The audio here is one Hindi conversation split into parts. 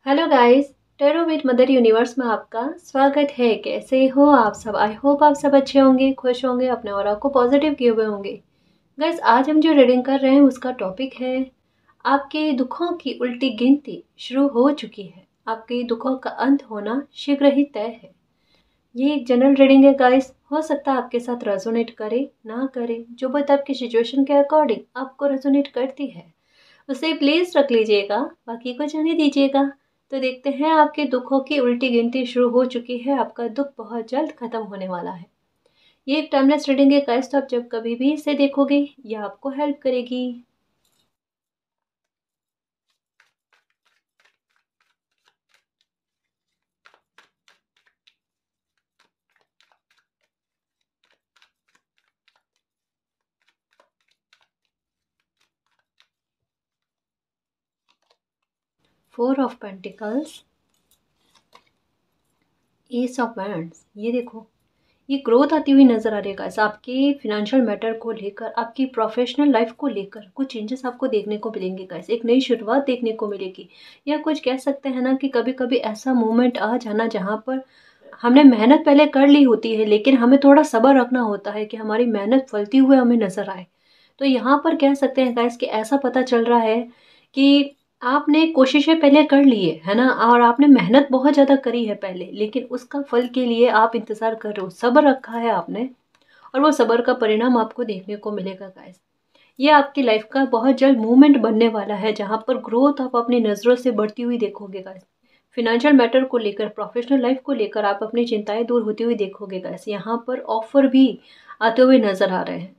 Hello guys. Tarot with mother universe में आपका स्वागत है। कैसे हो आप सब? आई होप आप सब अच्छे होंगे, खुश होंगे, अपने ऑरा को पॉजिटिव किए हुए होंगे। गाइस, आज हम जो रीडिंग कर रहे हैं उसका टॉपिक है आपके दुखों की उल्टी गिनती शुरू हो चुकी है। आपके दुखों का अंत होना शीघ्र ही तय है। ये एक जनरल रीडिंग है गाइस। हो सकता है आपके साथ रेजोनेट करे ना करे, जो बात आपकी सिचुएशन के अकॉर्डिंग आपको रेजोनेट करती है उसे प्लीज रख लीजिएगा, बाकी को जाने दीजिएगा। तो देखते हैं, आपके दुखों की उल्टी गिनती शुरू हो चुकी है। आपका दुख बहुत जल्द खत्म होने वाला है। ये एक टाइमलेस रीडिंग है गाइस, तो आप जब कभी भी इसे देखोगे यह आपको हेल्प करेगी। Four of pentacles, S of wands. ये देखो, ये ग्रोथ आती हुई नजर आ रही है गाइस। आपके फिनेंशियल मैटर को लेकर, आपकी प्रोफेशनल लाइफ को लेकर कुछ चेंजेस आपको देखने को मिलेंगे गाइस। एक नई शुरुआत देखने को मिलेगी, या कुछ कह सकते हैं ना कि कभी कभी ऐसा मोमेंट आ जाना जहाँ पर हमने मेहनत पहले कर ली होती है, लेकिन हमें थोड़ा सब्र रखना होता है कि हमारी मेहनत फलती हुए हमें नजर आए। तो यहाँ पर कह सकते हैं गाइस कि ऐसा पता चल रहा है कि आपने कोशिशें पहले कर ली है ना, और आपने मेहनत बहुत ज़्यादा करी है पहले, लेकिन उसका फल के लिए आप इंतज़ार कर रहे हो, सब्र रखा है आपने, और वो सब्र का परिणाम आपको देखने को मिलेगा गाइस। ये आपकी लाइफ का बहुत जल्द मूवमेंट बनने वाला है, जहाँ पर ग्रोथ आप अपनी नज़रों से बढ़ती हुई देखोगे गाइस। फिनेंशियल मैटर को लेकर, प्रोफेशनल लाइफ को लेकर आप अपनी चिंताएं दूर होती हुई देखोगे गाइस। यहाँ पर ऑफर भी आते हुए नजर आ रहे हैं,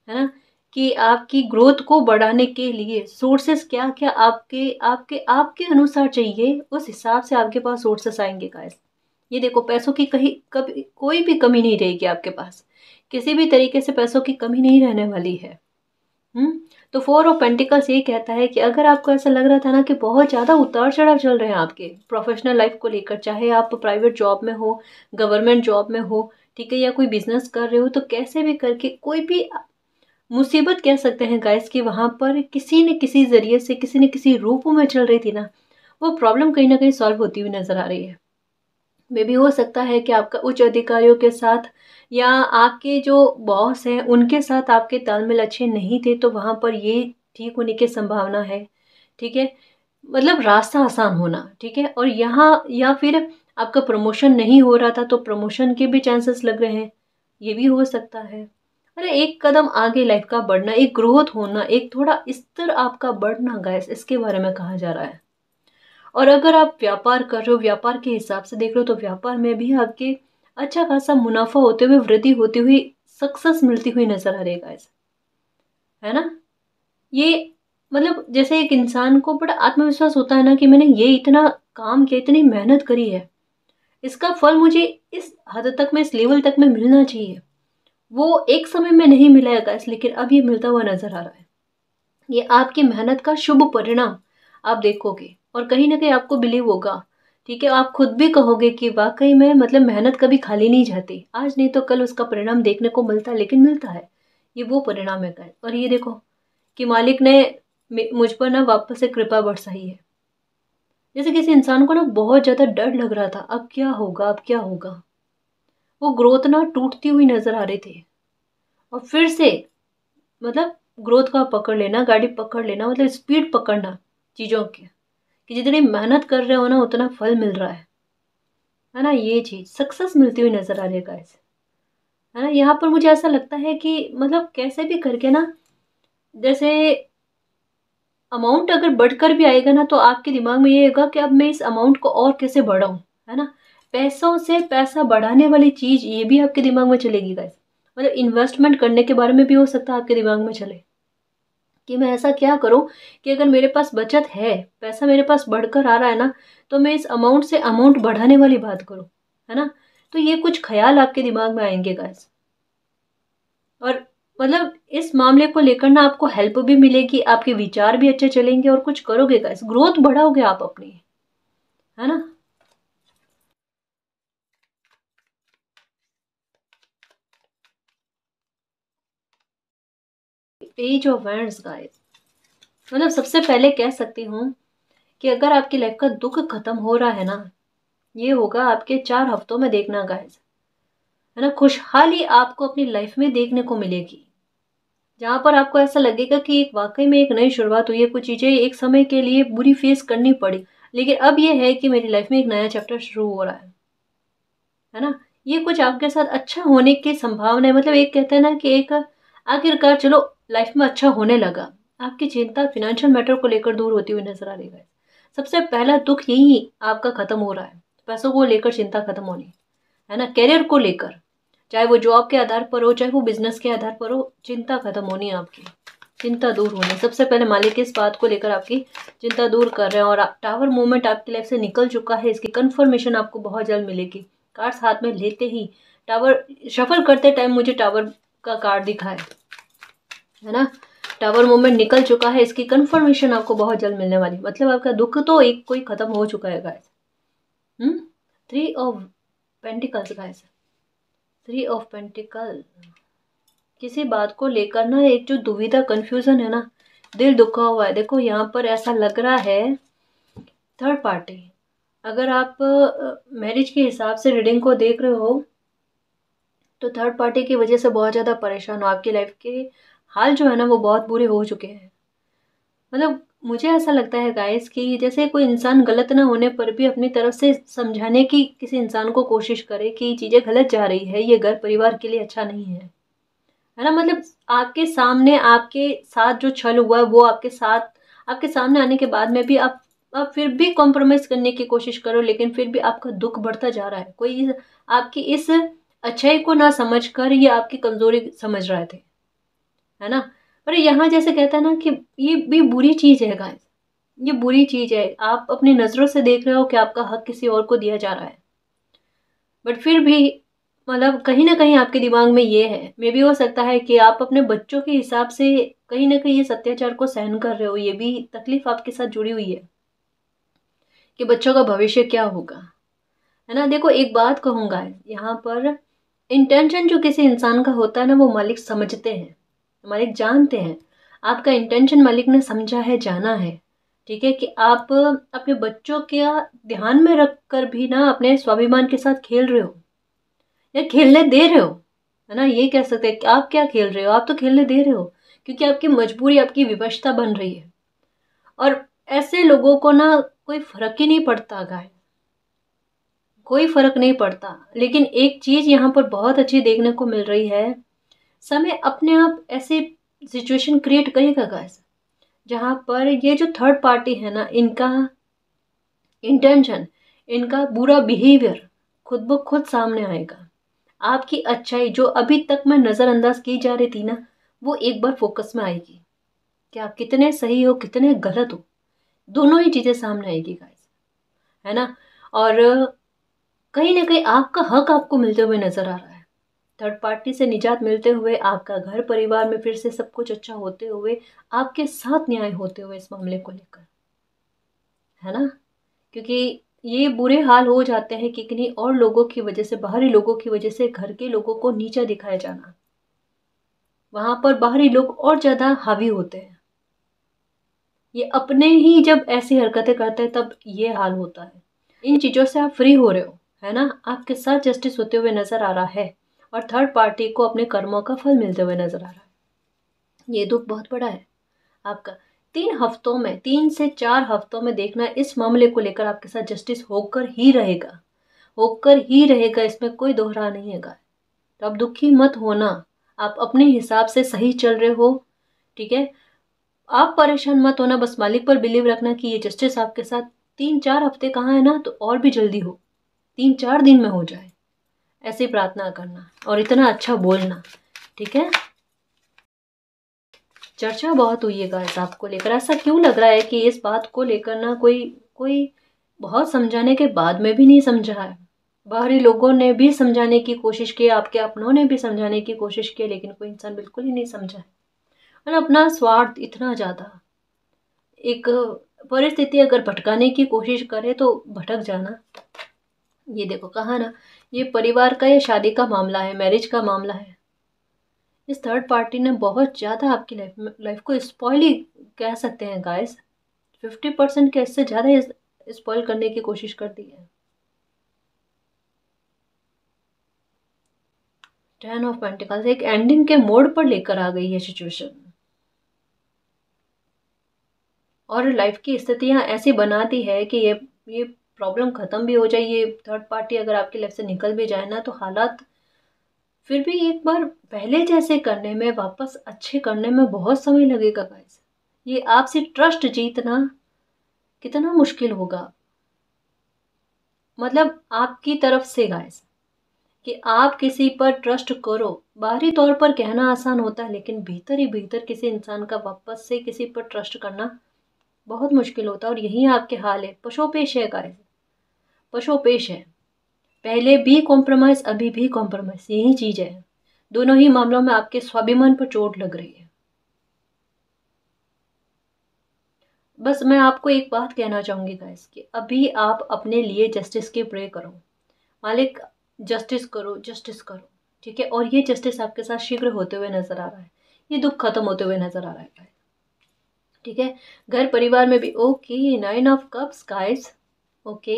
है ना, कि आपकी ग्रोथ को बढ़ाने के लिए सोर्सेस क्या क्या आपके आपके आपके अनुसार चाहिए, उस हिसाब से आपके पास सोर्सेस आएंगे गाइस। ये देखो, पैसों की कहीं कभी कोई भी कमी नहीं रहेगी आपके पास। किसी भी तरीके से पैसों की कमी नहीं रहने वाली है। हम्म। तो फोर ऑफ पेंटिकल्स ये कहता है कि अगर आपको ऐसा लग रहा था ना कि बहुत ज़्यादा उतार चढ़ाव चल रहे हैं आपके प्रोफेशनल लाइफ को लेकर, चाहे आप प्राइवेट जॉब में हो, गवर्नमेंट जॉब में हो, ठीक है, या कोई बिजनेस कर रहे हो, तो कैसे भी करके कोई भी मुसीबत कह सकते हैं गाइस कि वहां पर किसी न किसी जरिए से, किसी न किसी रूप में चल रही थी ना, वो प्रॉब्लम कहीं ना कहीं सॉल्व होती हुई नजर आ रही है। मे भी हो सकता है कि आपका उच्च अधिकारियों के साथ या आपके जो बॉस हैं उनके साथ आपके तालमेल अच्छे नहीं थे, तो वहां पर ये ठीक होने की संभावना है। ठीक है, मतलब रास्ता आसान होना, ठीक है। और यहाँ या फिर आपका प्रमोशन नहीं हो रहा था, तो प्रमोशन के भी चांसेस लग रहे हैं, ये भी हो सकता है। अरे, एक कदम आगे लाइफ का बढ़ना, एक ग्रोथ होना, एक थोड़ा स्तर आपका बढ़ना गाइस, इसके बारे में कहा जा रहा है। और अगर आप व्यापार कर रहे हो, व्यापार के हिसाब से देख रहे हो, तो व्यापार में भी आपके अच्छा खासा मुनाफा होते हुए, वृद्धि होती हुई, सक्सेस मिलती हुई नजर आ रही है गाइस, है ना। ये मतलब जैसे एक इंसान को बड़ा आत्मविश्वास होता है ना कि मैंने ये इतना काम किया, इतनी मेहनत करी है, इसका फल मुझे इस हद तक में, इस लेवल तक में मिलना चाहिए। वो एक समय में नहीं मिला है गाइस, लेकिन अब ये मिलता हुआ नजर आ रहा है। ये आपकी मेहनत का शुभ परिणाम आप देखोगे, और कहीं ना कहीं आपको बिलीव होगा। ठीक है, आप खुद भी कहोगे कि वाकई में मतलब मेहनत कभी खाली नहीं जाती, आज नहीं तो कल उसका परिणाम देखने को मिलता है, लेकिन मिलता है। ये वो परिणाम है गाइस। और ये देखो कि मालिक ने मुझ पर ना वापस से कृपा बरसाई है। जैसे किसी इंसान को ना बहुत ज्यादा डर लग रहा था, अब क्या होगा, अब क्या होगा, वो ग्रोथ ना टूटती हुई नजर आ रही थी। और फिर से मतलब ग्रोथ का पकड़ लेना, गाड़ी पकड़ लेना, मतलब स्पीड पकड़ना चीजों की, कि जितनी मेहनत कर रहे हो ना उतना फल मिल रहा है ना। ये चीज सक्सेस मिलती हुई नजर आ रही है गाइस, है ना। यहाँ पर मुझे ऐसा लगता है कि मतलब कैसे भी करके ना, जैसे अमाउंट अगर बढ़कर भी आएगा ना, तो आपके दिमाग में ये होगा कि अब मैं इस अमाउंट को और कैसे बढ़ाऊं, है ना। पैसों से पैसा बढ़ाने वाली चीज ये भी आपके दिमाग में चलेगी गाइस। मतलब इन्वेस्टमेंट करने के बारे में भी हो सकता है आपके दिमाग में चले कि मैं ऐसा क्या करूं कि अगर मेरे पास बचत है, पैसा मेरे पास बढ़कर आ रहा है ना, तो मैं इस अमाउंट से अमाउंट बढ़ाने वाली बात करूं, है ना। तो ये कुछ ख्याल आपके दिमाग में आएंगे गाइस। और मतलब इस मामले को लेकर ना आपको हेल्प भी मिलेगी, आपके विचार भी अच्छे चलेंगे, और कुछ करोगे गाइस, ग्रोथ बढ़ाओगे आप अपनी, है ना। पेज ऑफ वैंड्स गाइस, मतलब सबसे पहले कह सकती हूँ कि अगर आपकी लाइफ का दुख खत्म हो रहा है ना, ये होगा आपके 4 हफ्तों में देखना गाइस, है ना। खुशहाली आपको अपनी लाइफ में देखने को मिलेगी, जहाँ पर आपको ऐसा लगेगा कि एक वाकई में एक नई शुरुआत हुई है। कुछ चीज़ें एक समय के लिए बुरी फेस करनी पड़ी, लेकिन अब ये है कि मेरी लाइफ में एक नया चैप्टर शुरू हो रहा है ना। ये कुछ आपके साथ अच्छा होने की संभावना है, मतलब एक कहते हैं ना कि एक आखिरकार चलो लाइफ में अच्छा होने लगा। आपकी चिंता फिनेंशियल मैटर को लेकर दूर होती हुई नजर आ रही है। सबसे पहला दुख यही आपका खत्म हो रहा है, पैसों को लेकर चिंता खत्म होनी, है ना। करियर को लेकर, चाहे वो जॉब के आधार पर हो, चाहे वो बिजनेस के आधार पर हो, चिंता खत्म होनी है आपकी, चिंता दूर होनी। सबसे पहले मालिक इस बात को लेकर आपकी चिंता दूर कर रहे हैं, और टावर मूवमेंट आपकी लाइफ से निकल चुका है, इसकी कंफर्मेशन आपको बहुत जल्द मिलेगी। कार्ड्स हाथ में लेते ही टावर शफल करते टाइम मुझे टावर का कार्ड दिखा है ना। टावर मूवमेंट निकल चुका है, इसकी कंफर्मेशन आपको बहुत जल्द मिलने वाली, मतलब आपका दुख तो एक कोई खत्म हो चुका है guys. 3 of pentacles guys, 3 of pentacle. किसी बात को लेकर ना एक जो दुविधा कंफ्यूजन है ना, दिल दुखा हुआ है। देखो यहाँ पर ऐसा लग रहा है थर्ड पार्टी, अगर आप मैरिज के हिसाब से रीडिंग को देख रहे हो तो थर्ड पार्टी की वजह से बहुत ज़्यादा परेशान हो। आपकी लाइफ के हाल जो है ना वो बहुत बुरे हो चुके हैं। मतलब मुझे ऐसा लगता है गाइस कि जैसे कोई इंसान गलत ना होने पर भी अपनी तरफ से समझाने की किसी इंसान को कोशिश करे कि चीज़ें गलत जा रही है, ये घर परिवार के लिए अच्छा नहीं है ना। मतलब आपके सामने आपके साथ जो छल हुआ है वो आपके साथ आपके सामने आने के बाद में भी आप फिर भी कॉम्प्रोमाइज करने की कोशिश करो, लेकिन फिर भी आपका दुख बढ़ता जा रहा है। कोई आपकी इस अच्छाई को ना समझ कर ये आपकी कमजोरी समझ रहे थे, है ना। पर यहाँ जैसे कहता है ना कि ये भी बुरी चीज है गाइस, ये बुरी चीज है। आप अपनी नजरों से देख रहे हो कि आपका हक किसी और को दिया जा रहा है, बट फिर भी मतलब कहीं ना कहीं आपके दिमाग में ये है, मे भी हो सकता है कि आप अपने बच्चों के हिसाब से कहीं ना कहीं इस अत्याचार को सहन कर रहे हो। ये भी तकलीफ आपके साथ जुड़ी हुई है कि बच्चों का भविष्य क्या होगा, है ना। देखो एक बात कहूंगा, यहाँ पर इंटेंशन जो किसी इंसान का होता है ना वो मालिक समझते हैं, मालिक जानते हैं। आपका इंटेंशन मालिक ने समझा है, जाना है, ठीक है, कि आप अपने बच्चों के ध्यान में रख कर भी ना अपने स्वाभिमान के साथ खेल रहे हो या खेलने दे रहे हो, है ना। ये कह सकते हैं कि आप क्या खेल रहे हो, आप तो खेलने दे रहे हो, क्योंकि आपकी मजबूरी आपकी विवशता बन रही है। और ऐसे लोगों को ना कोई फर्क ही नहीं पड़ता गाय, कोई फर्क नहीं पड़ता। लेकिन एक चीज यहाँ पर बहुत अच्छी देखने को मिल रही है, समय अपने आप ऐसे सिचुएशन क्रिएट करेगा गाइस, जहाँ पर ये जो थर्ड पार्टी है ना, इनका इंटेंशन, इनका बुरा बिहेवियर खुद ब खुद सामने आएगा। आपकी अच्छाई जो अभी तक में नजरअंदाज की जा रही थी ना, वो एक बार फोकस में आएगी कि आप कितने सही हो कितने गलत हो, दोनों ही चीजें सामने आएगी गाइस, है ना। और कहीं ना कहीं आपका हक आपको मिलते हुए नजर आ रहा है, थर्ड पार्टी से निजात मिलते हुए, आपका घर परिवार में फिर से सब कुछ अच्छा होते हुए, आपके साथ न्याय होते हुए इस मामले को लेकर, है ना। क्योंकि ये बुरे हाल हो जाते हैं कि किन्हीं और लोगों की वजह से, बाहरी लोगों की वजह से घर के लोगों को नीचा दिखाया जाना, वहां पर बाहरी लोग और ज्यादा हावी होते हैं। ये अपने ही जब ऐसी हरकतें करते हैं तब ये हाल होता है। इन चीजों से आप फ्री हो रहे हो, है ना, आपके साथ जस्टिस होते हुए नजर आ रहा है, और थर्ड पार्टी को अपने कर्मों का फल मिलते हुए नजर आ रहा है। ये दुख बहुत बड़ा है आपका। 3 हफ्तों में, 3 से 4 हफ्तों में देखना इस मामले को लेकर आपके साथ जस्टिस होकर ही रहेगा, होकर ही रहेगा, इसमें कोई दोहरा नहीं है। तो आप दुखी मत होना, आप अपने हिसाब से सही चल रहे हो, ठीक है। आप परेशान मत होना, बस मालिक पर बिलीव रखना कि ये जस्टिस आपके साथ 3-4 हफ्ते कहाँ है ना, तो और भी जल्दी हो, 3-4 दिन में हो जाए, ऐसी प्रार्थना करना और इतना अच्छा बोलना, ठीक है। चर्चा बहुत हुई है गाइस आपको लेकर, ऐसा क्यों लग रहा है कि इस बात को लेकर ना कोई कोई बहुत समझाने के बाद में भी नहीं समझा है। बाहरी लोगों ने भी समझाने की कोशिश की, आपके अपनों ने भी समझाने की कोशिश की, लेकिन कोई इंसान बिल्कुल ही नहीं समझा है। और अपना स्वार्थ इतना ज्यादा, एक परिस्थिति अगर भटकाने की कोशिश करे तो भटक जाना। ये देखो कहा ना, ये परिवार का या शादी का मामला है, मैरिज का मामला है। इस थर्ड पार्टी ने बहुत ज्यादा आपकी लाइफ को स्पॉइल ही कह सकते हैं गाइस, 50% के इससे ज़्यादा स्पॉइल करने की कोशिश कर दी है। 10 ऑफ पेंटिकल्स एक एंडिंग के मोड पर लेकर आ गई है सिचुएशन, और लाइफ की स्थितियां ऐसी बनाती है कि ये प्रॉब्लम खत्म भी हो जाए, ये थर्ड पार्टी अगर आपकी लाइफ से निकल भी जाए ना, तो हालात फिर भी एक बार पहले जैसे करने में, वापस अच्छे करने में बहुत समय लगेगा गाइस। ये आपसे ट्रस्ट जीतना कितना मुश्किल होगा, मतलब आपकी तरफ से गाइस, कि आप किसी पर ट्रस्ट करो। बाहरी तौर पर कहना आसान होता है, लेकिन भीतर ही भीतर किसी इंसान का वापस से किसी पर ट्रस्ट करना बहुत मुश्किल होता है। और यही आपके हाल है, पशोपेश है गाइस, पशोपेश है। पहले भी कॉम्प्रोमाइज, अभी भी कॉम्प्रोमाइज, यही चीज है। दोनों ही मामलों में आपके स्वाभिमान पर चोट लग रही है। बस मैं आपको एक बात कहना चाहूंगी गाइस, कि अभी आप अपने लिए जस्टिस की प्रे करो, मालिक जस्टिस करो, जस्टिस करो, ठीक है। और ये जस्टिस आपके साथ शीघ्र होते हुए नजर आ रहा है, ये दुख खत्म होते हुए नजर आ रहा है, ठीक है। घर परिवार में भी okay, 9 of cups guys, okay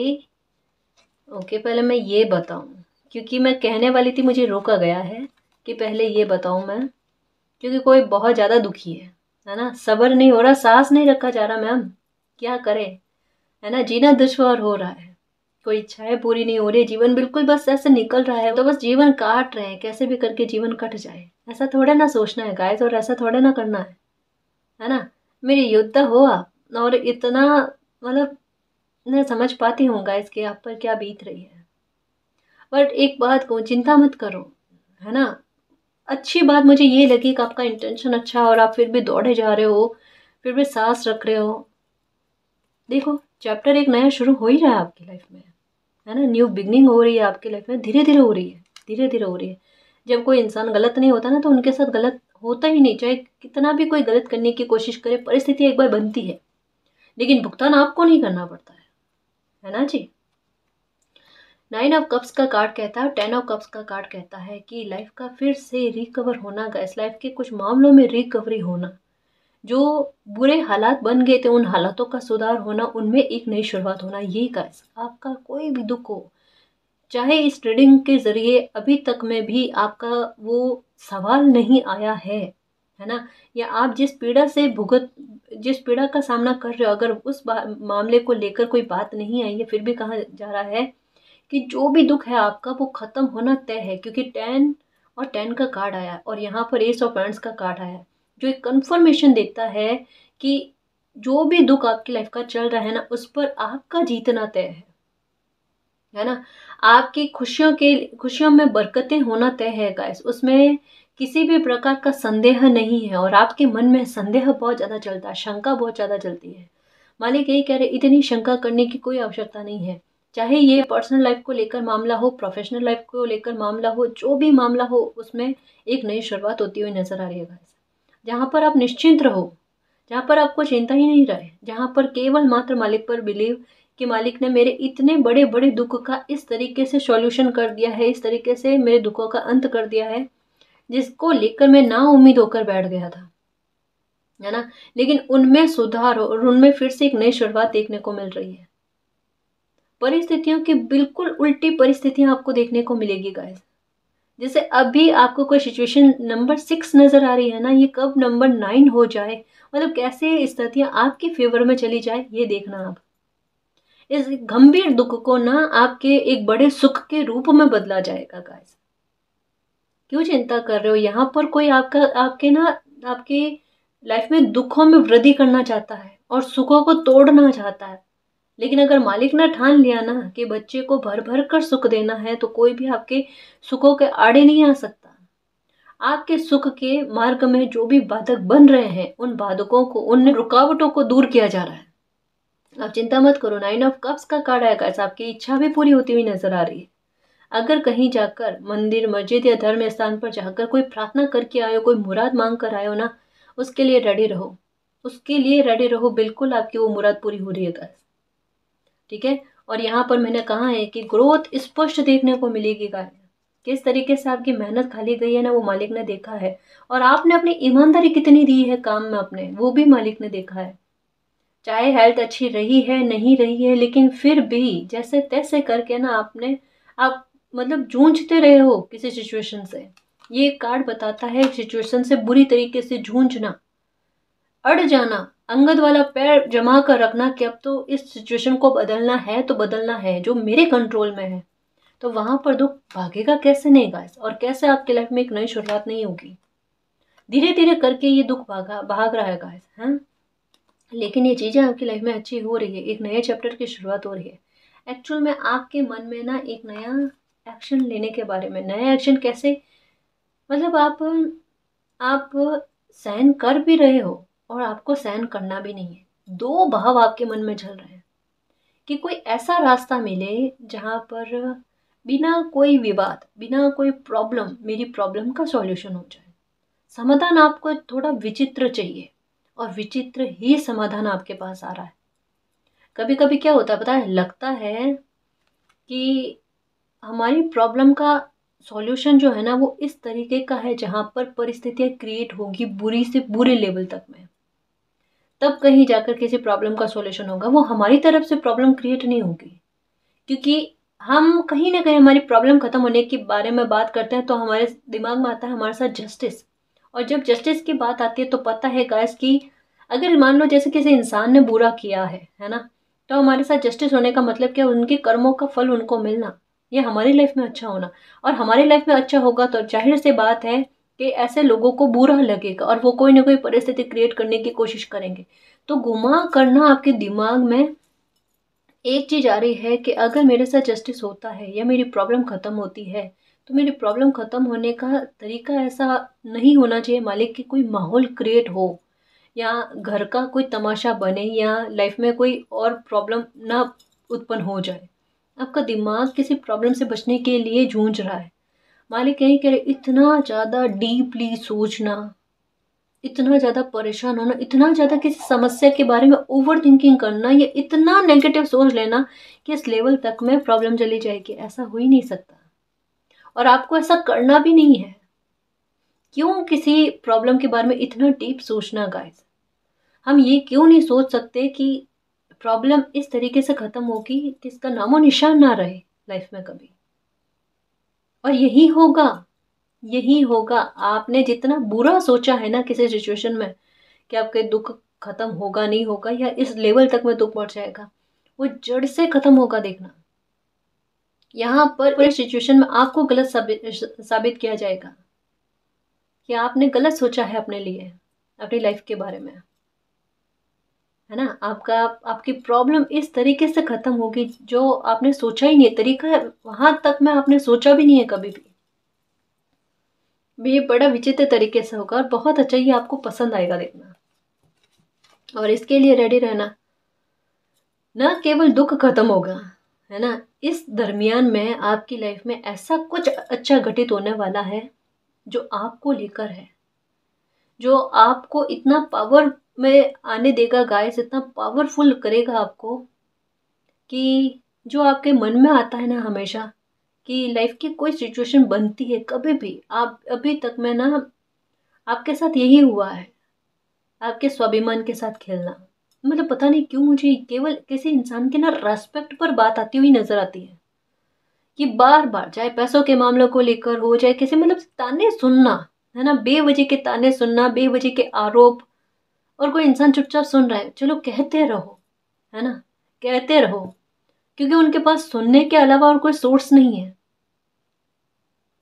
okay. पहले मैं ये बताऊं, क्योंकि मैं कहने वाली थी, मुझे रोका गया है कि पहले ये बताऊं मैं, क्योंकि कोई बहुत ज़्यादा दुखी है ना, सब्र नहीं हो रहा, सांस नहीं रखा जा रहा मैम, क्या करे, है ना, जीना दुश्वार हो रहा है, कोई इच्छाएं पूरी नहीं हो रही, जीवन बिल्कुल बस ऐसे निकल रहा है, तो बस जीवन काट रहे हैं, कैसे भी करके जीवन कट जाए, ऐसा थोड़ा ना सोचना है गाइस, और ऐसा थोड़ा ना करना है ना। मेरी योद्धा हो आप, और इतना मतलब मैं समझ पाती हूँ गाइस कि आप पर क्या बीत रही है, बट एक बात को चिंता मत करो, है ना। अच्छी बात मुझे ये लगी कि आपका इंटेंशन अच्छा है, और आप फिर भी दौड़े जा रहे हो, फिर भी सांस रख रहे हो। देखो, चैप्टर एक नया शुरू हो ही रहा है आपकी लाइफ में, है ना, न्यू बिगनिंग हो रही है आपकी लाइफ में, धीरे धीरे हो रही है, धीरे धीरे हो रही है। जब कोई इंसान गलत नहीं होता ना, तो उनके साथ गलत होता ही नहीं, चाहे कितना भी कोई गलत करने की कोशिश करे, परिस्थिति एक बार बनती है, लेकिन भुगतान आपको नहीं करना पड़ता है ना जी। 9 ऑफ कप्स का कार्ड कहता है, 10 ऑफ कप्स का कार्ड कहता है कि लाइफ का फिर से रिकवर होना, गैस लाइफ के कुछ मामलों में रिकवरी होना, जो बुरे हालात बन गए थे उन हालातों का सुधार होना, उनमें एक नई शुरुआत होना। ये गैस आपका कोई भी दुख हो, चाहे इस ट्रेडिंग के जरिए अभी तक में भी आपका वो सवाल नहीं आया है ना, या आप जिस पीड़ा का सामना कर रहे हो, अगर उस मामले को लेकर कोई बात नहीं आई है, फिर भी कहा जा रहा है कि जो भी दुख है आपका वो खत्म होना तय है, क्योंकि 10 और 10 का कार्ड आया है, और यहाँ पर एस ऑफ हैंड्स का कार्ड आया है, जो एक कंफर्मेशन देता है कि जो भी दुख आपकी लाइफ का चल रहा है ना, उस पर आपका जीतना तय है ना। आपकी खुशियों में बरकतें होना तय है गाइस, उसमें किसी भी प्रकार का संदेह नहीं है, और आपके मन में संदेह बहुत ज्यादा चलता है, शंका बहुत ज्यादा चलती है। मालिक यही कह रहे, इतनी शंका करने की कोई आवश्यकता नहीं है, चाहे ये पर्सनल लाइफ को लेकर मामला हो, प्रोफेशनल लाइफ को लेकर मामला हो, जो भी मामला हो, उसमें एक नई शुरुआत होती हुई नजर आ रही है गाइस। जहाँ पर आप निश्चिंत रहो, जहाँ पर आपको चिंता ही नहीं रहे, जहाँ पर केवल मात्र मालिक पर बिलीव, कि मालिक ने मेरे इतने बड़े बड़े दुख का इस तरीके से सॉल्यूशन कर दिया है, इस तरीके से मेरे दुखों का अंत कर दिया है, जिसको लेकर मैं ना उम्मीद होकर बैठ गया था, है ना, लेकिन उनमें सुधार और उनमें फिर से एक नई शुरुआत देखने को मिल रही है। परिस्थितियों की बिल्कुल उल्टी परिस्थितियां आपको देखने को मिलेगी गाइस। जैसे अभी आपको कोई सिचुएशन नंबर 6 नजर आ रही है ना, ये कब नंबर 9 हो जाए, मतलब कैसे स्थितियां आपके फेवर में चली जाए, ये देखना आप। इस गंभीर दुख को ना आपके एक बड़े सुख के रूप में बदला जाएगा गाइस। क्यों चिंता कर रहे हो, यहाँ पर कोई आपके लाइफ में दुखों में वृद्धि करना चाहता है और सुखों को तोड़ना चाहता है, लेकिन अगर मालिक ने ठान लिया ना कि बच्चे को भर भर कर सुख देना है, तो कोई भी आपके सुखों के आड़े नहीं आ सकता। आपके सुख के मार्ग में जो भी बाधक बन रहे हैं, उन बाधकों को, उन रुकावटों को दूर किया जा रहा है। आप चिंता मत करो, 9 ऑफ कप्स का कार्ड आएगा, आपकी इच्छा भी पूरी होती हुई नजर आ रही है। अगर कहीं जाकर मंदिर, मस्जिद या धर्म स्थान पर जाकर कोई प्रार्थना करके आयो, कोई मुराद मांग कर आयो ना, उसके लिए रेडी रहो, उसके लिए रेडी रहो, बिल्कुल आपकी वो मुराद पूरी हो रही है, ठीक है। और यहाँ पर मैंने कहा है कि ग्रोथ स्पष्ट देखने को मिलेगी गाइस, किस तरीके से आपकी मेहनत खाली गई है ना, वो मालिक ने देखा है, और आपने अपनी ईमानदारी कितनी दी है काम में अपने, वो भी मालिक ने देखा है। चाहे हेल्थ अच्छी रही है नहीं रही है, लेकिन फिर भी जैसे तैसे करके ना आप मतलब जूझते रहे हो किसी सिचुएशन से। ये कार्ड बताता है सिचुएशन से बुरी तरीके से जूझना, अड़ जाना, अंगद वाला पैर जमा कर रखना कि अब तो इस सिचुएशन को बदलना है तो बदलना है, जो मेरे कंट्रोल में है। तो वहां पर दुख भागेगा कैसे नहीं गाइस, और कैसे आपकी लाइफ में एक नई शुरुआत नहीं होगी। धीरे धीरे करके ये दुख भाग रहा है गाइस, है। लेकिन ये चीजें आपकी लाइफ में अच्छी हो रही है, एक नए चैप्टर की शुरुआत हो रही है। एक्चुअल में आपके मन में ना एक नया एक्शन लेने के बारे में, नया एक्शन कैसे, मतलब आप सहन कर भी रहे हो और आपको सहन करना भी नहीं है। दो भाव आपके मन में चल रहे हैं कि कोई ऐसा रास्ता मिले जहां पर बिना कोई विवाद, बिना कोई प्रॉब्लम, मेरी प्रॉब्लम का सॉल्यूशन हो जाए। समाधान आपको थोड़ा विचित्र चाहिए और विचित्र ही समाधान आपके पास आ रहा है। कभी कभी क्या होता है पता है, लगता है कि हमारी प्रॉब्लम का सॉल्यूशन जो है ना वो इस तरीके का है जहां पर परिस्थितियां क्रिएट होगी बुरी से बुरे लेवल तक में, तब कहीं जाकर किसी प्रॉब्लम का सॉल्यूशन होगा। वो हमारी तरफ से प्रॉब्लम क्रिएट नहीं होगी, क्योंकि हम कहीं ना कहीं हमारी प्रॉब्लम खत्म होने के बारे में बात करते हैं तो हमारे दिमाग में आता है हमारे साथ जस्टिस। और जब जस्टिस की बात आती है तो पता है गाइस कि अगर मान लो जैसे किसी इंसान ने बुरा किया है ना, तो हमारे साथ जस्टिस होने का मतलब क्या, उनके कर्मों का फल उनको मिलना, ये हमारी लाइफ में अच्छा होना। और हमारी लाइफ में अच्छा होगा तो जाहिर सी बात है कि ऐसे लोगों को बुरा लगेगा और वो कोई ना कोई परिस्थिति क्रिएट करने की कोशिश करेंगे। तो घुमा करना आपके दिमाग में एक चीज आ रही है कि अगर मेरे साथ जस्टिस होता है या मेरी प्रॉब्लम खत्म होती है, तो मेरी प्रॉब्लम खत्म होने का तरीका ऐसा नहीं होना चाहिए मालिक कि कोई माहौल क्रिएट हो या घर का कोई तमाशा बने या लाइफ में कोई और प्रॉब्लम ना उत्पन्न हो जाए। आपका दिमाग किसी प्रॉब्लम से बचने के लिए जूझ रहा है। मालिक यही कह रहे, इतना ज्यादा डीपली सोचना, इतना ज़्यादा परेशान होना, इतना ज़्यादा किसी समस्या के बारे में ओवर थिंकिंग करना या इतना नेगेटिव सोच लेना कि इस लेवल तक में प्रॉब्लम चली जाएगी, ऐसा हो ही नहीं सकता। और आपको ऐसा करना भी नहीं है। क्यों किसी प्रॉब्लम के बारे में इतना डीप सोचना गाइस। हम ये क्यों नहीं सोच सकते कि प्रॉब्लम इस तरीके से खत्म होगी कि इसका नामो निशान ना रहे लाइफ में कभी। और यही होगा। आपने जितना बुरा सोचा है ना किसी सिचुएशन में कि आपके दुख खत्म होगा नहीं होगा या इस लेवल तक में दुख बढ़ जाएगा, वो जड़ से खत्म होगा। देखना यहाँ पर इस सिचुएशन में आपको गलत साबित किया जाएगा कि आपने गलत सोचा है अपने लिए, अपनी लाइफ के बारे में, है ना। आपकी प्रॉब्लम इस तरीके से खत्म होगी जो आपने सोचा ही नहीं, तरीका है वहां तक में आपने सोचा भी नहीं है कभी भी। ये बड़ा विचित्र तरीके से होगा और बहुत अच्छा, ये आपको पसंद आएगा देखना। और इसके लिए रेडी रहना। न केवल दुख खत्म होगा, है ना, इस दरमियान में आपकी लाइफ में ऐसा कुछ अच्छा घटित होने वाला है जो आपको लेकर है, जो आपको इतना पावर में आने देगा गाइस, इतना पावरफुल करेगा आपको कि जो आपके मन में आता है ना हमेशा कि लाइफ की कोई सिचुएशन बनती है कभी भी, आप अभी तक में ना आपके साथ यही हुआ है, आपके स्वाभिमान के साथ खेलना। मतलब पता नहीं क्यों मुझे केवल किसी इंसान के ना रेस्पेक्ट पर बात आती हुई नजर आती है कि बार बार चाहे पैसों के मामलों को लेकर हो, चाहे किसी, मतलब ताने सुनना, है ना, बेवजह के ताने सुनना, बेवजह के आरोप। और कोई इंसान चुपचाप सुन रहा है, चलो कहते रहो, है ना, कहते रहो, क्योंकि उनके पास सुनने के अलावा और कोई सोर्स नहीं है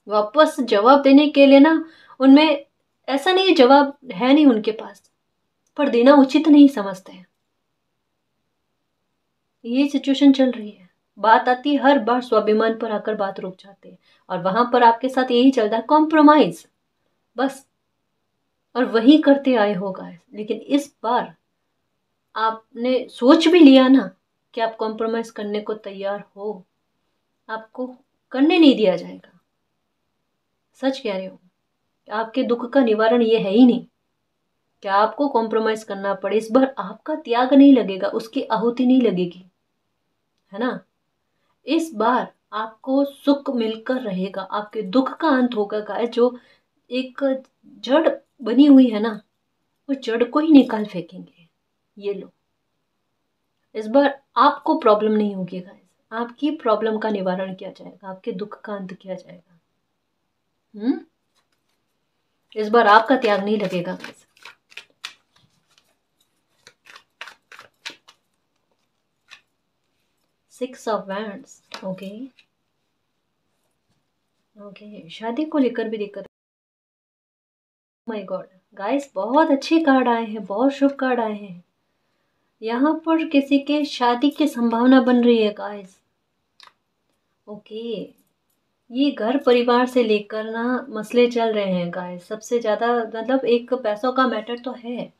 वापस जवाब देने के लिए ना। उनमें ऐसा नहीं है जवाब है नहीं उनके पास, पर देना उचित नहीं समझते हैं। ये सिचुएशन चल रही है। बात आती है हर बार स्वाभिमान पर आकर बात रुक जाती है और वहां पर आपके साथ यही चलता है, कॉम्प्रोमाइज बस। और वही करते आए हो गाइस, लेकिन इस बार आपने सोच भी लिया ना कि आप कॉम्प्रोमाइज करने को तैयार हो, आपको करने नहीं दिया जाएगा। सच कह रही हूँ, आपके दुख का निवारण ये है ही नहीं कि आपको कॉम्प्रोमाइज करना पड़े। इस बार आपका त्याग नहीं लगेगा, उसकी आहुति नहीं लगेगी, है ना। इस बार आपको सुख मिलकर रहेगा, आपके दुख का अंत होगा गाइस। जो एक जड़ बनी हुई है ना, वो जड़ को ही निकाल फेंकेंगे। ये लो, इस बार आपको प्रॉब्लम नहीं होगी गाइस, आपकी प्रॉब्लम का निवारण किया जाएगा, आपके दुख का अंत किया जाएगा। इस बार आपका त्याग नहीं लगेगा guys. Six of wands, okay okay, शादी को लेकर भी दिक्कत। माय गॉड गाइस, बहुत अच्छे कार्ड आए हैं, बहुत शुभ कार्ड आए हैं। यहाँ पर किसी के शादी की संभावना बन रही है गाइस। ओके, ये घर परिवार से लेकर ना मसले चल रहे हैं गाइस। सबसे ज़्यादा मतलब एक पैसों का मैटर तो है,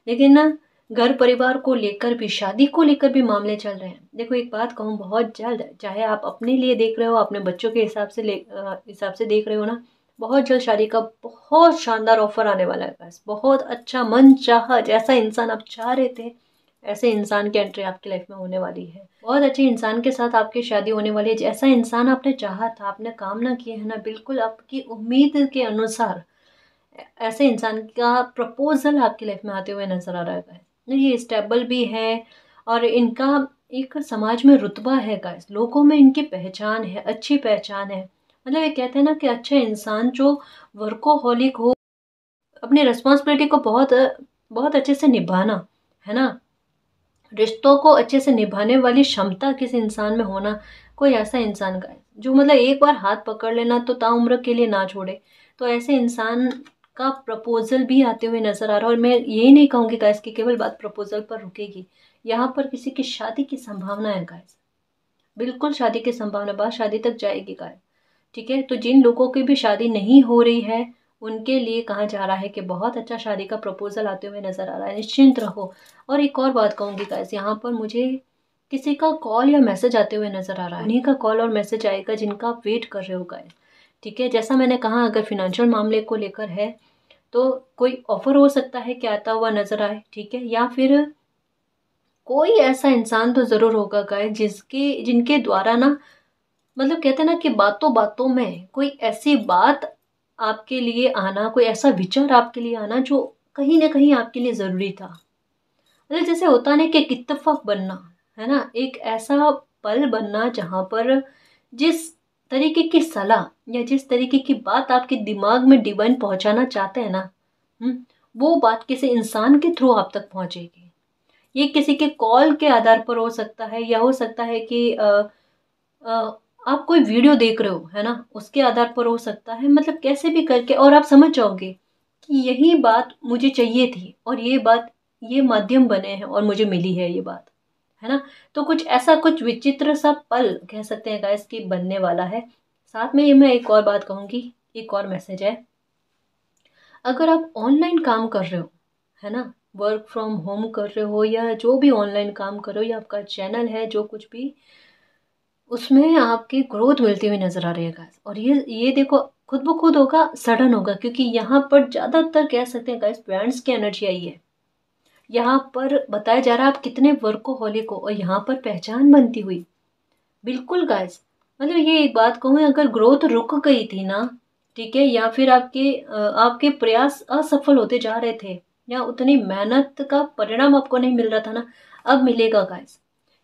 लेकिन ना घर परिवार को लेकर भी, शादी को लेकर भी मामले चल रहे हैं। देखो एक बात कहूँ, बहुत जल्द, चाहे आप अपने लिए देख रहे हो, अपने बच्चों के हिसाब से देख रहे हो ना, बहुत जल्द शादी का बहुत शानदार ऑफर आने वाला है गाइस। बहुत अच्छा, मन चाहा, जैसा इंसान आप चाह रहे थे ऐसे इंसान की एंट्री आपकी लाइफ में होने वाली है। बहुत अच्छे इंसान के साथ आपकी शादी होने वाली है। जैसा इंसान आपने चाहा था, आपने कामना की है ना, बिल्कुल आपकी उम्मीद के अनुसार ऐसे इंसान का प्रपोजल आपकी लाइफ में आते हुए नजर आ रहा है गाइस। ये स्टेबल भी है और इनका एक समाज में रुतबा है गाइस, लोगों में इनकी पहचान है, अच्छी पहचान है। मतलब ये कहते हैं ना कि अच्छा इंसान जो वर्कोहॉलिक हो, अपनी रिस्पॉन्सिबिलिटी को बहुत बहुत अच्छे से निभाना, है ना, रिश्तों को अच्छे से निभाने वाली क्षमता किस इंसान में होना, कोई ऐसा इंसान का है जो मतलब एक बार हाथ पकड़ लेना तो ताउम्र के लिए ना छोड़े। तो ऐसे इंसान का प्रपोजल भी आते हुए नजर आ रहा है। और मैं यही नहीं कहूँगी गाइस कि केवल बात प्रपोजल पर रुकेगी, यहाँ पर किसी की शादी की संभावना है गाइस, बिल्कुल शादी की संभावना, बात शादी तक जाएगी गाइस। ठीक है, तो जिन लोगों की भी शादी नहीं हो रही है उनके लिए कहा जा रहा है कि बहुत अच्छा शादी का प्रपोजल आते हुए नजर आ रहा है, निश्चिंत रहो। और एक और बात कहूँगी गाइस, यहाँ पर मुझे किसी का कॉल या मैसेज आते हुए नजर आ रहा है। उन्हीं का कॉल और मैसेज आएगा जिनका आप वेट कर रहे हो गाइस। ठीक है, जैसा मैंने कहा, अगर फिनेंशियल मामले को लेकर है तो कोई ऑफर हो सकता है कि आता हुआ नजर आए। ठीक है, या फिर कोई ऐसा इंसान तो जरूर होगा गाइस जिनके द्वारा ना, मतलब कहते हैं ना कि बातों बातों में कोई ऐसी बात आपके लिए आना, कोई ऐसा विचार आपके लिए आना जो कहीं ना कहीं आपके लिए जरूरी था। मतलब जैसे होता ना कि एक इत्तेफाक बनना, है ना, एक ऐसा पल बनना जहां पर जिस तरीके की सलाह या जिस तरीके की बात आपके दिमाग में डिवाइन पहुंचाना चाहते हैं ना, वो बात किसी इंसान के थ्रू आप तक पहुंचेगी। ये किसी के कॉल के आधार पर हो सकता है, या हो सकता है कि आप कोई वीडियो देख रहे हो, है ना, उसके आधार पर हो सकता है। मतलब कैसे भी करके और आप समझ जाओगे कि यही बात मुझे चाहिए थी और ये बात, ये माध्यम बने हैं और मुझे मिली है ये बात, है ना। तो कुछ ऐसा, कुछ विचित्र सा पल कह सकते हैं गाइस कि बनने वाला है। साथ में ये मैं एक और बात कहूंगी, एक और मैसेज है। अगर आप ऑनलाइन काम कर रहे हो, है ना, वर्क फ्रॉम होम कर रहे हो या जो भी ऑनलाइन काम कर रहे हो, या आपका चैनल है जो कुछ भी, उसमें आपकी ग्रोथ मिलती हुई नजर आ रही है गाइस। और ये देखो, खुद ब खुद होगा, सडन होगा, क्योंकि यहाँ पर ज्यादातर कह सकते हैं गाइस ब्रांड्स की एनर्जी आई है। यहाँ पर बताया जा रहा है आप कितने वर्कोहॉलिक हो और यहाँ पर पहचान बनती हुई, बिल्कुल गाइस। मतलब ये एक बात कहूँ, अगर ग्रोथ रुक गई थी ना, ठीक है, या फिर आपके प्रयास असफल होते जा रहे थे, या उतनी मेहनत का परिणाम आपको नहीं मिल रहा था ना, अब मिलेगा गाइस।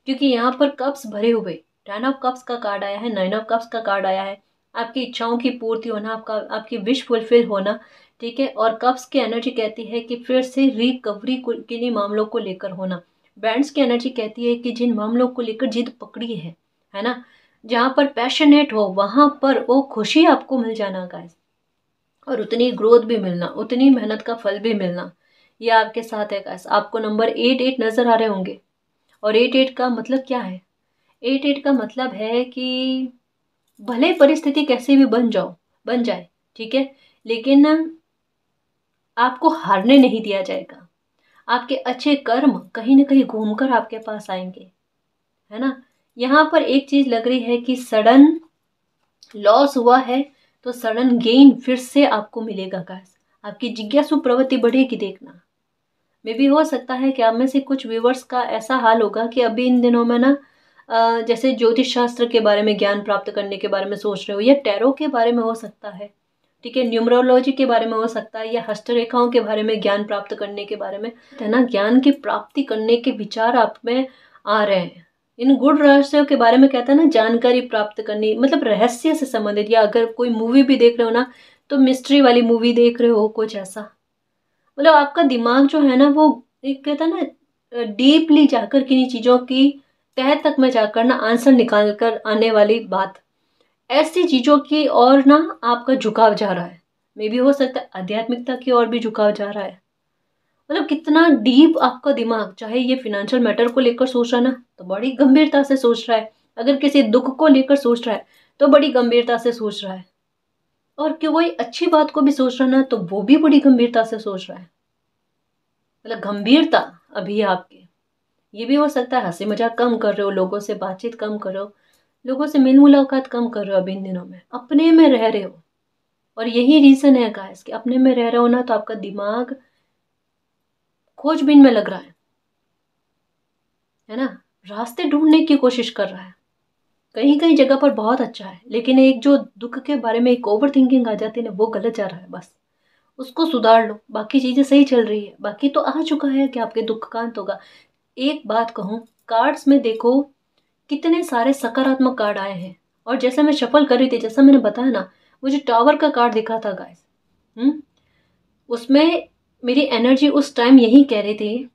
क्योंकि यहाँ पर कप्स भरे हुए, 10 ऑफ कप्स का कार्ड आया है, 9 ऑफ कप्स का कार्ड आया है। आपकी इच्छाओं की पूर्ति होना, आपकी विश फुलफिल होना। ठीक है, और कप्स की एनर्जी कहती है कि फिर से रिकवरी किन्हीं मामलों को लेकर होना। बैंड्स की एनर्जी कहती है कि जिन मामलों को लेकर जिद पकड़ी है ना, जहाँ पर पैशनेट हो वहां पर वो खुशी आपको मिल जाना गाइस, और उतनी ग्रोथ भी मिलना, उतनी मेहनत का फल भी मिलना, ये आपके साथ है गाइस। आपको नंबर 8 नजर आ रहे होंगे, और 8 का मतलब क्या है? 8 का मतलब है कि भले परिस्थिति कैसे भी बन जाए, ठीक है, लेकिन आपको हारने नहीं दिया जाएगा। आपके अच्छे कर्म कहीं ना कहीं घूमकर आपके पास आएंगे, है ना। यहाँ पर एक चीज लग रही है कि सडन लॉस हुआ है तो सडन गेन फिर से आपको मिलेगा गाइस। आपकी जिज्ञासु प्रवृत्ति बढ़ेगी, देखना। मे भी हो सकता है कि आप में से कुछ व्यूवर्स का ऐसा हाल होगा कि अभी इन दिनों में ना जैसे ज्योतिष शास्त्र के बारे में ज्ञान प्राप्त करने के बारे में सोच रहे हो, या टैरो के बारे में हो सकता है, ठीक है, न्यूमरोलॉजी के बारे में हो सकता है, या हस्तरेखाओं के बारे में ज्ञान प्राप्त करने के बारे में, है ना, ज्ञान की प्राप्ति करने के विचार आप में आ रहे हैं। इन गुण रहस्यों के बारे में कहता है ना, जानकारी प्राप्त करनी, मतलब रहस्य से संबंधित, या अगर कोई मूवी भी देख रहे हो ना, तो मिस्ट्री वाली मूवी देख रहे हो, कुछ ऐसा, मतलब आपका दिमाग जो है ना, वो एक कहता है ना, डीपली जाकर किन्हीं चीज़ों की तह तक में जाकर ना आंसर निकाल कर आने वाली बात, ऐसी चीज़ों की और ना आपका झुकाव जा रहा है। मे भी हो सकता है आध्यात्मिकता की ओर भी झुकाव जा रहा है। मतलब कितना डीप आपका दिमाग, चाहे ये फिनेंशियल मैटर को लेकर सोच रहा है ना, तो बड़ी गंभीरता से सोच रहा है। अगर किसी दुख को लेकर सोच रहा है तो बड़ी गंभीरता से सोच रहा है। और कि कोई अच्छी बात को भी सोच रहा है ना, तो वो भी बड़ी गंभीरता से सोच रहा है। मतलब गंभीरता अभी आपकी, ये भी हो सकता है हंसी मजाक कम कर रहे हो, लोगों से बातचीत कम कर रहे हो, लोगों से मिल मुलाकात कम कर रहे हो, अभी इन दिनों में अपने में रह रहे हो। और यही रीजन है गाइस कि अपने में रह रहे हो ना, तो आपका दिमाग खोजबीन में लग रहा है ना, रास्ते ढूंढने की कोशिश कर रहा है। कहीं कहीं जगह पर बहुत अच्छा है, लेकिन एक जो दुख के बारे में एक ओवर थिंकिंग आ जाती है ना, वो गलत जा रहा है। बस उसको सुधार लो, बाकी चीजें सही चल रही है। बाकी तो आ चुका है कि आपके दुख का अंत होगा। एक बात कहूँ, कार्ड्स में देखो कितने सारे सकारात्मक कार्ड आए हैं। और जैसे मैं शफल कर रही थी, जैसा मैंने बताया ना, मुझे टावर का कार्ड दिखा था गाइस। उसमें मेरी एनर्जी उस टाइम यही कह रही थी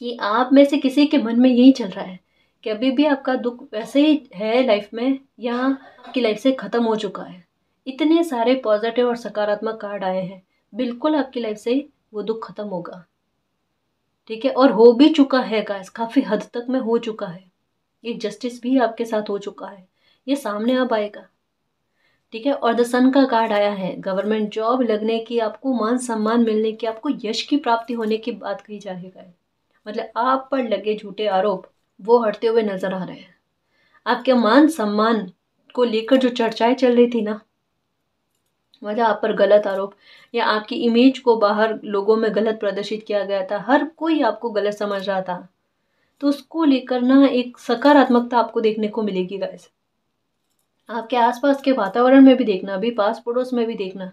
कि आप में से किसी के मन में यही चल रहा है कि अभी भी आपका दुख वैसे ही है लाइफ में, या आपकी लाइफ से खत्म हो चुका है। इतने सारे पॉजिटिव और सकारात्मक कार्ड आए हैं, बिल्कुल आपकी लाइफ से वो दुख खत्म होगा। ठीक है, और हो भी चुका है गाइस, काफी हद तक में हो चुका है। ये जस्टिस भी आपके साथ हो चुका है, ये सामने अब आएगा। ठीक है, और द सन का कार्ड आया है, गवर्नमेंट जॉब लगने की, आपको मान सम्मान मिलने की, आपको यश की प्राप्ति होने की बात कही जा रही है। मतलब आप पर लगे झूठे आरोप वो हटते हुए नजर आ रहे हैं। आपके मान सम्मान को लेकर जो चर्चाएं चल रही थी ना, मतलब आप पर गलत आरोप या आपकी इमेज को बाहर लोगों में गलत प्रदर्शित किया गया था, हर कोई आपको गलत समझ रहा था, तो उसको लेकर ना एक सकारात्मकता आपको देखने को मिलेगी गाइस। आपके आसपास के वातावरण में भी देखना, अभी पास पड़ोस में भी देखना,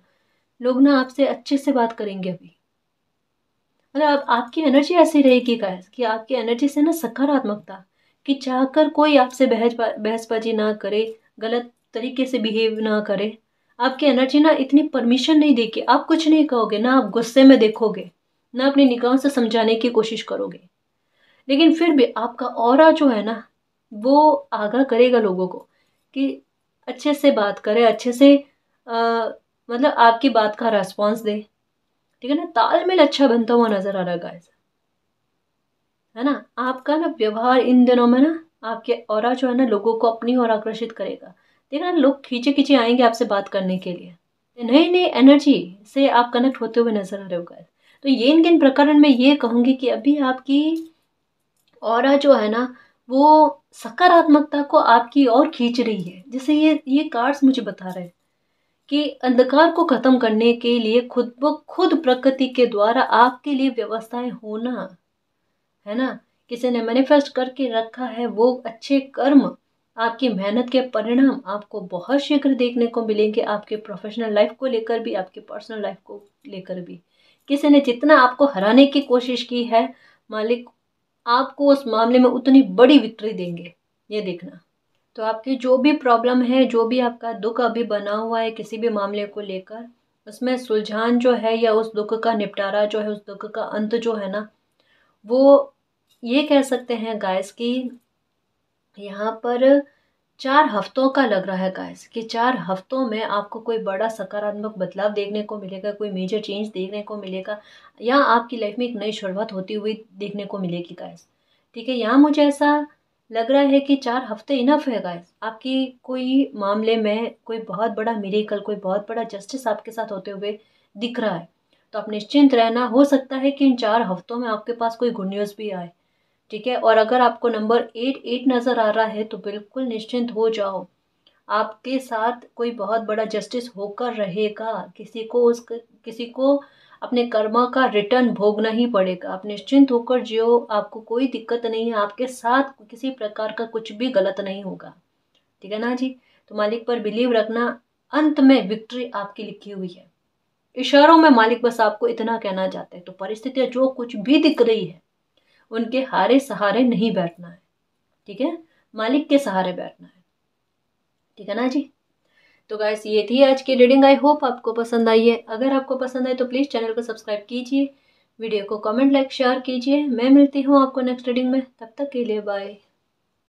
लोग ना आपसे अच्छे से बात करेंगे अभी। मतलब आपकी एनर्जी ऐसी रहेगी गाइस कि आपकी एनर्जी से ना सकारात्मकता, कि चाहकर कोई आपसे बहसबाजी ना करे, गलत तरीके से बिहेव ना करे। आपकी एनर्जी ना इतनी परमिशन नहीं देगी, आप कुछ नहीं कहोगे ना, आप गुस्से में देखोगे ना, अपनी निगाहों से समझाने की कोशिश करोगे, लेकिन फिर भी आपका ऑरा जो है ना, वो आगाह करेगा लोगों को कि अच्छे से बात करे, अच्छे से मतलब आपकी बात का रेस्पॉन्स दे। ठीक है ना, तालमेल अच्छा बनता हुआ नजर आ रहा है गाइस, है ना। आपका ना व्यवहार इन दिनों में ना, आपके ऑरा जो है ना, लोगों को अपनी ओर आकर्षित करेगा। देखना, लोग खींचे खींचे आएंगे आपसे बात करने के लिए, नई नई एनर्जी से आप कनेक्ट होते हुए नजर आ रहे हो गाइस। तो ये इनके प्रकरण में ये कहूंगी कि अभी आपकी ऑरा जो है ना, वो सकारात्मकता को आपकी ओर खींच रही है। जैसे ये कार्ड्स मुझे बता रहे हैं कि अंधकार को खत्म करने के लिए खुद ब खुद प्रकृति के द्वारा आपके लिए व्यवस्थाएं होना, है ना। किसी ने मैनिफेस्ट करके रखा है, वो अच्छे कर्म, आपकी मेहनत के परिणाम आपको बहुत शीघ्र देखने को मिलेंगे, आपके प्रोफेशनल लाइफ को लेकर भी, आपके पर्सनल लाइफ को लेकर भी। किसी ने जितना आपको हराने की कोशिश की है, मालिक आपको उस मामले में उतनी बड़ी विक्ट्री देंगे, ये देखना। तो आपकी जो भी प्रॉब्लम है, जो भी आपका दुख अभी बना हुआ है किसी भी मामले को लेकर, उसमें सुलझान जो है, या उस दुख का निपटारा जो है, उस दुख का अंत जो है ना, वो ये कह सकते हैं गाइस कि यहाँ पर 4 हफ्तों का लग रहा है गाइस, कि 4 हफ्तों में आपको कोई बड़ा सकारात्मक बदलाव देखने को मिलेगा, कोई मेजर चेंज देखने को मिलेगा, या आपकी लाइफ में एक नई शुरुआत होती हुई देखने को मिलेगी गाइस। ठीक है, यहाँ मुझे ऐसा लग रहा है कि 4 हफ्ते इनफ है गाइस, आपकी कोई मामले में कोई बहुत बड़ा मिरेकल, कोई बहुत बड़ा जस्टिस आपके साथ होते हुए दिख रहा है। तो आप निश्चिंत रहना, हो सकता है कि इन 4 हफ्तों में आपके पास कोई गुड न्यूज़ भी आए। ठीक है, और अगर आपको नंबर 8 नजर आ रहा है, तो बिल्कुल निश्चिंत हो जाओ, आपके साथ कोई बहुत बड़ा जस्टिस होकर रहेगा। किसी को अपने कर्मा का रिटर्न भोगना ही पड़ेगा। आप निश्चिंत होकर जियो, आपको कोई दिक्कत नहीं है, आपके साथ किसी प्रकार का कुछ भी गलत नहीं होगा। ठीक है ना जी, तो मालिक पर बिलीव रखना, अंत में विक्ट्री आपकी लिखी हुई है। इशारों में मालिक बस आपको इतना कहना चाहते हैं। तो परिस्थितियां जो कुछ भी दिख रही है, उनके हारे सहारे नहीं बैठना है, ठीक है, मालिक के सहारे बैठना है, ठीक है ना जी। तो गाइस ये थी आज की रीडिंग, आई होप आपको पसंद आई है। अगर आपको पसंद आए तो प्लीज़ चैनल को सब्सक्राइब कीजिए, वीडियो को कमेंट लाइक शेयर कीजिए। मैं मिलती हूँ आपको नेक्स्ट रीडिंग में, तब तक के लिए बाय।